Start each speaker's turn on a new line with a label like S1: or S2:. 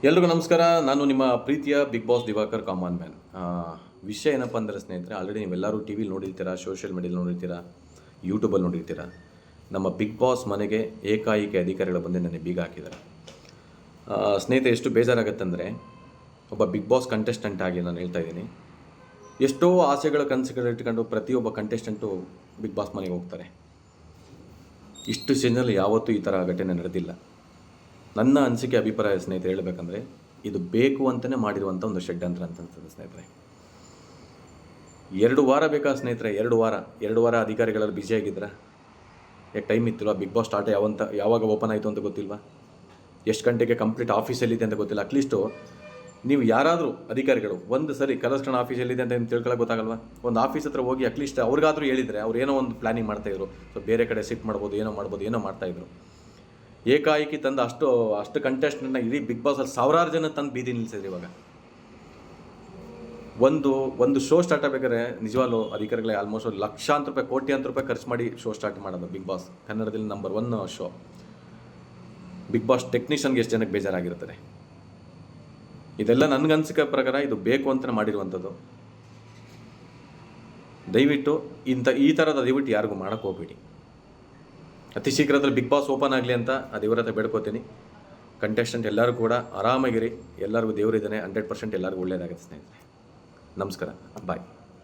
S1: ಎಲ್ರಿಗೂ ನಮಸ್ಕಾರ. ನಾನು ನಿಮ್ಮ ಪ್ರೀತಿಯ big boss Divakar common man. ವಿಷಯ ಏನಪ್ಪ ಅಂದರೆ ಸ್ನೇಹಿತರೆ, ಆಲ್ರೆಡಿ ನೀವೆಲ್ಲರೂ ಟಿ ವಿಲಿ ನೋಡಿರ್ತೀರ, ಸೋಷಿಯಲ್ ಮೀಡಿಯಲ್ಲಿ ನೋಡಿರ್ತೀರ, ಯೂಟ್ಯೂಬಲ್ಲಿ ನೋಡಿರ್ತೀರ. ನಮ್ಮ ಬಿಗ್ ಬಾಸ್ ಮನೆಗೆ ಏಕಾಏಕಿ ಅಧಿಕಾರಿಗಳು ಬಂದು ನನಗೆ ಬೀಗ ಹಾಕಿದ್ದಾರೆ. ಸ್ನೇಹಿತರೆ, ಎಷ್ಟು ಬೇಜಾರಾಗತ್ತಂದರೆ, ಒಬ್ಬ ಬಿಗ್ ಬಾಸ್ ಕಂಟೆಸ್ಟೆಂಟ್ ಆಗಿ ನಾನು ಹೇಳ್ತಾ ಇದ್ದೀನಿ, ಎಷ್ಟೋ ಆಸೆಗಳ ಕನಸುಗಳು ಇಟ್ಕೊಂಡು ಪ್ರತಿಯೊಬ್ಬ ಕಂಟೆಸ್ಟೆಂಟು ಬಿಗ್ ಬಾಸ್ ಮನೆಗೆ ಹೋಗ್ತಾರೆ. ಇಷ್ಟು ಸೀಸನಲ್ಲಿ ಯಾವತ್ತೂ ಈ ಥರ ಘಟನೆ ನಡೆದಿಲ್ಲ. ನನ್ನ ಅನಿಸಿಕೆ ಅಭಿಪ್ರಾಯ ಸ್ನೇಹಿತರೆ ಹೇಳಬೇಕಂದ್ರೆ, ಇದು ಬೇಕು ಅಂತಲೇ ಮಾಡಿರುವಂಥ ಒಂದು ಷಡ್ಯಂತ್ರ ಅಂತ ಅನ್ಸುತ್ತೆ ಸ್ನೇಹಿತರೆ. 2 ವಾರ ಬೇಕಾ ಸ್ನೇಹಿತರೆ? 2 ವಾರ ಅಧಿಕಾರಿಗಳಲ್ಲಿ ಬ್ಯುಸಿಯಾಗಿದ್ರೆ ಯಾಕೆ ಟೈಮ್ ಇತ್ತಿಲ್ವಾ? ಬಿಗ್ ಬಾಸ್ ಸ್ಟಾರ್ಟ್ ಯಾವಾಗ ಓಪನ್ ಆಯಿತು ಅಂತ ಗೊತ್ತಿಲ್ವಾ? ಎಷ್ಟು ಗಂಟೆಗೆ ಕಂಪ್ಲೀಟ್ ಆಫೀಸಲ್ಲಿದೆ ಅಂತ ಗೊತ್ತಿಲ್ಲ. ಅಟ್ಲೀಸ್ಟು ನೀವು ಯಾರಾದರೂ ಅಧಿಕಾರಿಗಳು ಒಂದು ಸರಿ ಕಲಸ್ಕಣ ಆಫೀಸಲ್ಲಿದೆ ಅಂತ ತಿಳ್ಕೊಳ್ಳೋಕೆ ಗೊತ್ತಾಗಲ್ವಾ? ಒಂದು ಆಫೀಸ್ ಹತ್ರ ಹೋಗಿ ಅಟ್ಲೀಸ್ಟ್ ಅವ್ರಿಗಾದರೂ ಹೇಳಿದರೆ ಅವ್ರು ಏನೋ ಒಂದು ಪ್ಲ್ಯಾನಿಂಗ್ ಮಾಡ್ತಾಯಿದ್ರು. ಸೊ ಬೇರೆ ಕಡೆ ಶಿಫ್ಟ್ ಮಾಡ್ಬೋದು, ಏನೋ ಮಾಡ್ತಾಯಿದ್ರು. ಏಕಾಏಕಿ ತಂದು ಅಷ್ಟು ಕಂಟೆಸ್ಟೆಂಟ್ನ ಇಡೀ ಬಿಗ್ ಬಾಸಲ್ಲಿ 1000 ಜನ ತಂದು ಬೀದಿ ನಿಲ್ಲಿಸಿದ್ರು. ಇವಾಗ ಒಂದು ಶೋ ಸ್ಟಾರ್ಟ್ ಆಗಬೇಕಾದ್ರೆ ನಿಜವಾಗ್ಲೂ ಅಧಿಕಾರಿಗಳೇ ಆಲ್ಮೋಸ್ಟ್ ಲಕ್ಷಾಂತರ ರೂಪಾಯಿ, ಕೋಟ್ಯಾಂತರ ರೂಪಾಯಿ ಖರ್ಚು ಮಾಡಿ ಶೋ ಸ್ಟಾರ್ಟ್ ಮಾಡೋದು. ಬಿಗ್ ಬಾಸ್ ಕನ್ನಡದಲ್ಲಿ ನಂಬರ್ 1 ಶೋ. ಬಿಗ್ ಬಾಸ್ ಟೆಕ್ನಿಷಿಯನ್ಗೆ ಎಷ್ಟು ಜನಕ್ಕೆ ಬೇಜಾರಾಗಿರ್ತಾರೆ. ಇದೆಲ್ಲ ನನಗನ್ಸಿಕೆ ಪ್ರಕಾರ ಇದು ಬೇಕು ಅಂತಲೇ ಮಾಡಿರುವಂಥದ್ದು. ದಯವಿಟ್ಟು ಈ ಥರದ ದಯವಿಟ್ಟು ಯಾರಿಗೂ ಮಾಡೋಕ್ಕೆ ಹೋಗ್ಬೇಡಿ. ಅತಿ ಶೀಘ್ರದಲ್ಲಿ ಬಿಗ್ ಬಾಸ್ ಓಪನ್ ಆಗಲಿ ಅಂತ ದೇವರ ಹತ್ರ ಬೇಡ್ಕೋತೀನಿ. ಕಂಟೆಸ್ಟೆಂಟ್ ಎಲ್ಲರೂ ಕೂಡ ಆರಾಮಾಗಿರಿ. ಎಲ್ಲರಿಗೂ ದೇವರಿದ್ದಾನೆ. 100% ಎಲ್ಲರಿಗೂ ಒಳ್ಳೆಯದಾಗುತ್ತೆ ಸ್ನೇಹಿತರೆ. ನಮಸ್ಕಾರ, ಬಾಯ್.